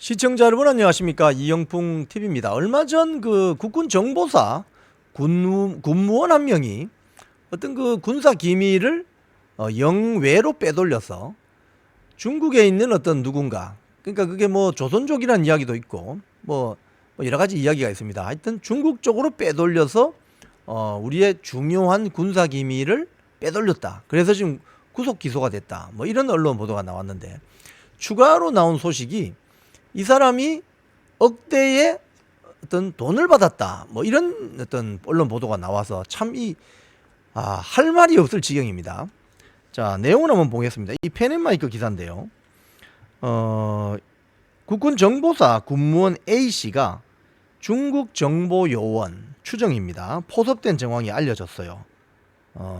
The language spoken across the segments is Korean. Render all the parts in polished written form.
시청자 여러분 안녕하십니까, 이영풍 TV입니다. 얼마 전 그 국군 정보사 군무원 한 명이 어떤 그 군사 기밀을 영외로 빼돌려서 중국에 있는 어떤 누군가, 그러니까 그게 뭐 조선족이라는 이야기도 있고 뭐 여러 가지 이야기가 있습니다. 하여튼 중국 쪽으로 빼돌려서 우리의 중요한 군사 기밀을 빼돌렸다. 그래서 지금 구속 기소가 됐다. 뭐 이런 언론 보도가 나왔는데, 추가로 나온 소식이 이 사람이 억대의 어떤 돈을 받았다, 뭐 이런 어떤 언론 보도가 나와서 참 할 말이 없을 지경입니다. 자, 내용을 한번 보겠습니다. 이 펜앤마이크 기사인데요. 국군 정보사 군무원 A씨가 중국 정보요원 추정입니다. 포섭된 정황이 알려졌어요.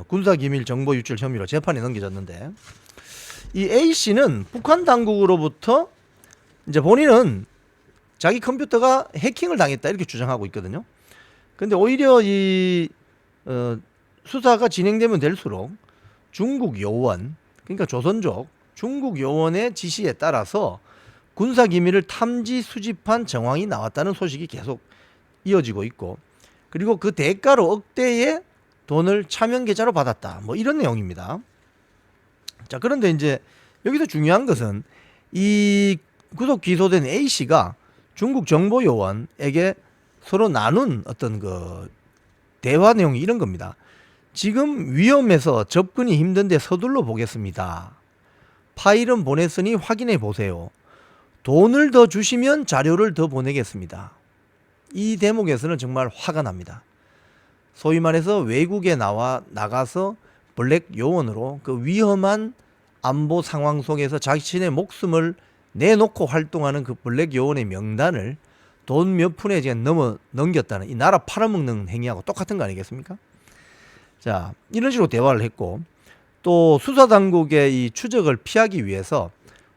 군사기밀 정보 유출 혐의로 재판에 넘겨졌는데, 이 A씨는 북한 당국으로부터 이제 본인은 자기 컴퓨터가 해킹을 당했다 이렇게 주장하고 있거든요. 근데 오히려 이 수사가 진행되면 될수록 중국 요원, 그러니까 조선족 중국 요원의 지시에 따라서 군사 기밀을 탐지 수집한 정황이 나왔다는 소식이 계속 이어지고 있고, 그리고 그 대가로 억대의 돈을 차명 계좌로 받았다, 뭐 이런 내용입니다. 자, 그런데 이제 여기서 중요한 것은 이 구속 기소된 A씨가 중국 정보요원에게 서로 나눈 어떤 그 대화 내용이 이런 겁니다. 지금 위험해서 접근이 힘든데 서둘러 보겠습니다. 파일은 보냈으니 확인해 보세요. 돈을 더 주시면 자료를 더 보내겠습니다. 이 대목에서는 정말 화가 납니다. 소위 말해서 외국에 나가서 블랙 요원으로 그 위험한 안보 상황 속에서 자신의 목숨을 내놓고 활동하는 그 블랙 요원의 명단을 돈 몇 푼에 지금 넘겼다는 이 나라 팔아먹는 행위하고 똑같은 거 아니겠습니까? 자, 이런 식으로 대화를 했고, 또 수사당국의 이 추적을 피하기 위해서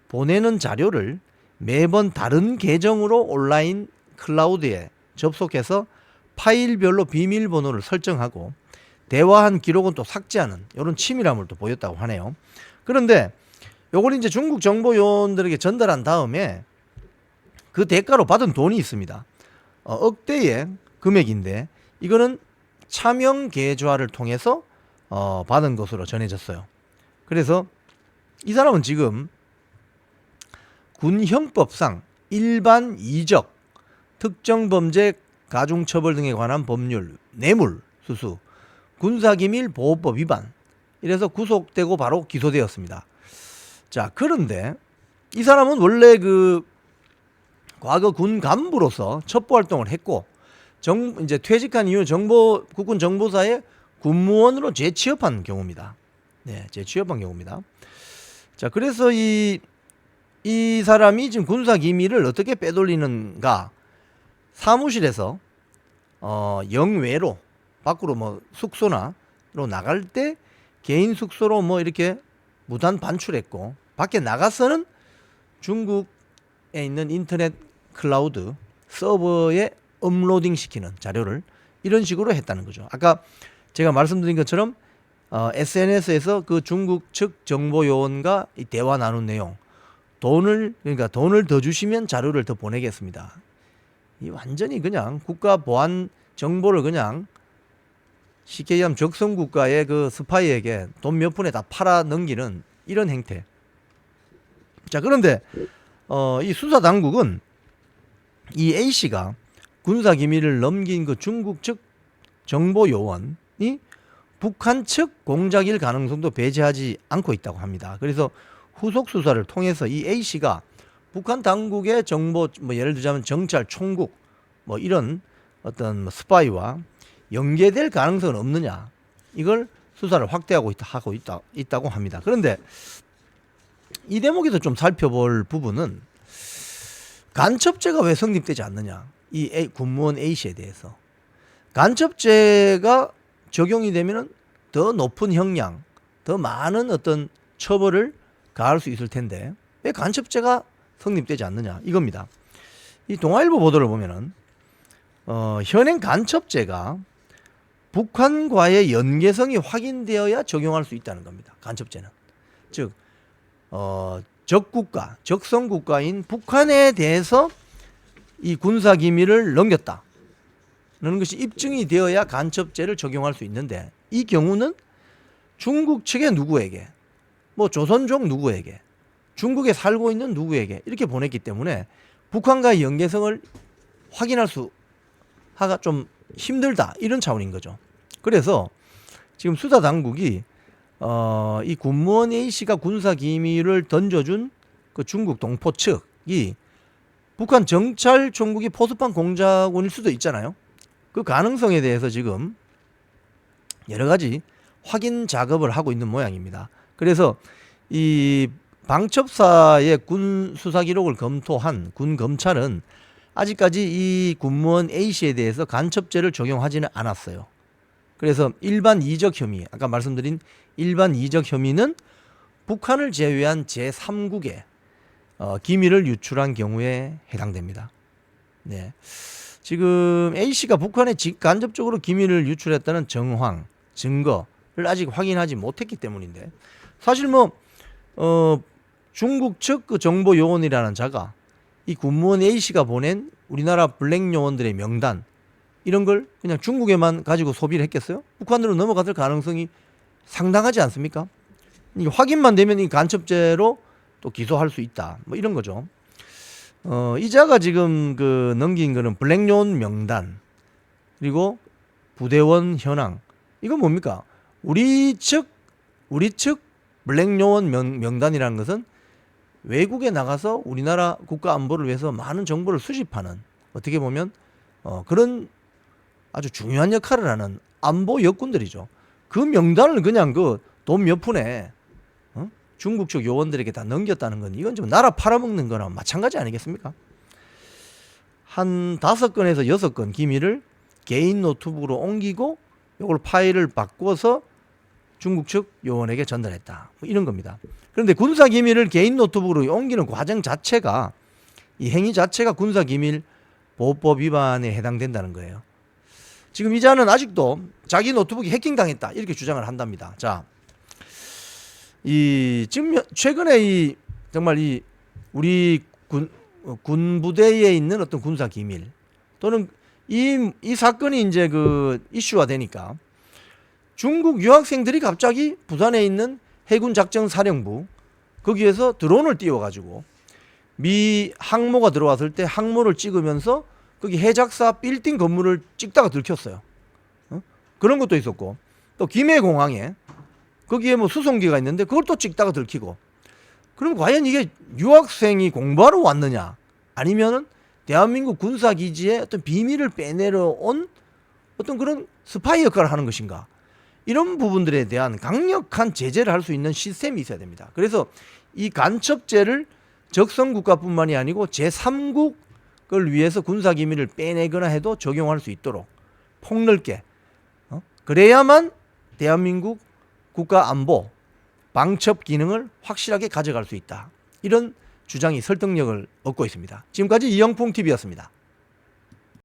보내는 자료를 매번 다른 계정으로 온라인 클라우드에 접속해서 파일별로 비밀번호를 설정하고 대화한 기록은 또 삭제하는 이런 치밀함을 또 보였다고 하네요. 그런데 요걸 이제 중국 정보요원들에게 전달한 다음에 그 대가로 받은 돈이 있습니다. 억대의 금액인데 이거는 차명 계좌를 통해서 받은 것으로 전해졌어요. 그래서 이 사람은 지금 군형법상 일반 이적, 특정범죄 가중처벌 등에 관한 법률, 뇌물, 수수, 군사기밀 보호법 위반, 이래서 구속되고 바로 기소되었습니다. 자, 그런데 이 사람은 원래 그 과거 군 간부로서 첩보 활동을 했고 이제 퇴직한 이후 국군 정보사의 군무원으로 재취업한 경우입니다. 네, 재취업한 경우입니다. 자, 그래서 이 사람이 지금 군사 기밀을 어떻게 빼돌리는가? 사무실에서 영외로 밖으로 뭐 숙소나로 나갈 때 개인 숙소로 뭐 이렇게 무단 반출했고, 밖에 나가서는 중국에 있는 인터넷 클라우드 서버에 업로딩 시키는 자료를 이런 식으로 했다는 거죠. 아까 제가 말씀드린 것처럼 SNS에서 그 중국 측 정보요원과 이 대화 나눈 내용, 그러니까 돈을 더 주시면 자료를 더 보내겠습니다. 이 완전히 그냥 국가 보안 정보를 그냥 쉽게 얘기하면 적성국가의 그 스파이에게 돈 몇 푼에 다 팔아 넘기는 이런 행태. 자, 그런데 이 수사 당국은 이 A씨가 군사 기밀을 넘긴 그 중국 측 정보 요원이 북한 측 공작일 가능성도 배제하지 않고 있다고 합니다. 그래서 후속 수사를 통해서 이 A씨가 북한 당국의 정보, 뭐 예를 들자면 정찰, 총국, 뭐 이런 어떤 스파이와 연계될 가능성은 없느냐, 이걸 수사를 확대하고 있다고 합니다. 그런데 이 대목에서 좀 살펴볼 부분은 간첩죄가 왜 성립되지 않느냐, 이 군무원 A씨에 대해서. 간첩죄가 적용이 되면 더 높은 형량, 더 많은 어떤 처벌을 가할 수 있을 텐데 왜 간첩죄가 성립되지 않느냐, 이겁니다. 이 동아일보 보도를 보면은 현행 간첩죄가 북한과의 연계성이 확인되어야 적용할 수 있다는 겁니다. 간첩죄는. 즉 적국가, 적성국가인 북한에 대해서 이 군사기밀을 넘겼다는 것이 입증이 되어야 간첩죄를 적용할 수 있는데, 이 경우는 중국 측의 누구에게, 뭐 조선족 누구에게, 중국에 살고 있는 누구에게 이렇게 보냈기 때문에 북한과의 연계성을 확인할 수가 좀 힘들다, 이런 차원인 거죠. 그래서 지금 수사 당국이 이 군무원 A씨가 군사기밀을 던져준 그 중국 동포 측이 북한 정찰총국이 포스판 공작원일 수도 있잖아요. 그 가능성에 대해서 지금 여러 가지 확인 작업을 하고 있는 모양입니다. 그래서 이 방첩사의 군 수사 기록을 검토한 군 검찰은 아직까지 이 군무원 A씨에 대해서 간첩죄를 적용하지는 않았어요. 그래서 일반 이적 혐의, 아까 말씀드린 일반 이적 혐의는 북한을 제외한 제3국에 기밀을 유출한 경우에 해당됩니다. 네. 지금 A씨가 북한에 간접적으로 기밀을 유출했다는 정황, 증거를 아직 확인하지 못했기 때문인데, 사실 뭐 중국 측 그 정보 요원이라는 자가 이 군무원 A씨가 보낸 우리나라 블랙 요원들의 명단, 이런 걸 그냥 중국에만 가지고 소비를 했겠어요? 북한으로 넘어갔을 가능성이 상당하지 않습니까? 이게 확인만 되면 이 간첩죄로 또 기소할 수 있다, 뭐 이런 거죠. 이자가 지금 그 넘긴 거는 블랙 요원 명단, 그리고 부대원 현황. 이건 뭡니까? 우리 측 블랙 요원 명단이라는 것은 외국에 나가서 우리나라 국가 안보를 위해서 많은 정보를 수집하는, 어떻게 보면 그런 아주 중요한 역할을 하는 안보 역군들이죠. 그 명단을 그냥 그 돈 몇 푼에 중국 쪽 요원들에게 다 넘겼다는 건, 이건 좀 나라 팔아먹는 거나 마찬가지 아니겠습니까? 한 5건에서 6건 기밀을 개인 노트북으로 옮기고 이걸 파일을 바꿔서 중국 측 요원에게 전달했다, 뭐 이런 겁니다. 그런데 군사기밀을 개인 노트북으로 옮기는 과정 자체가, 이 행위 자체가 군사기밀 보호법 위반에 해당된다는 거예요. 지금 이 자는 아직도 자기 노트북이 해킹당했다, 이렇게 주장을 한답니다. 자, 지금 최근에 정말 우리 군 부대에 있는 어떤 군사 기밀, 또는 이 사건이 이제 그 이슈화 되니까 중국 유학생들이 갑자기 부산에 있는 해군 작전 사령부 거기에서 드론을 띄워가지고 미 항모가 들어왔을 때 항모를 찍으면서 거기 해작사 빌딩 건물을 찍다가 들켰어요. 그런 것도 있었고, 또 김해공항에 거기에 뭐 수송기가 있는데 그걸 또 찍다가 들키고. 그럼 과연 이게 유학생이 공부하러 왔느냐, 아니면은 대한민국 군사기지에 어떤 비밀을 빼내려 온 어떤 그런 스파이 역할을 하는 것인가, 이런 부분들에 대한 강력한 제재를 할 수 있는 시스템이 있어야 됩니다. 그래서 이 간첩죄를 적성국가뿐만이 아니고 제3국을 위해서 군사기밀을 빼내거나 해도 적용할 수 있도록 폭넓게, 그래야만 대한민국 국가안보 방첩 기능을 확실하게 가져갈 수 있다, 이런 주장이 설득력을 얻고 있습니다. 지금까지 이영풍TV였습니다.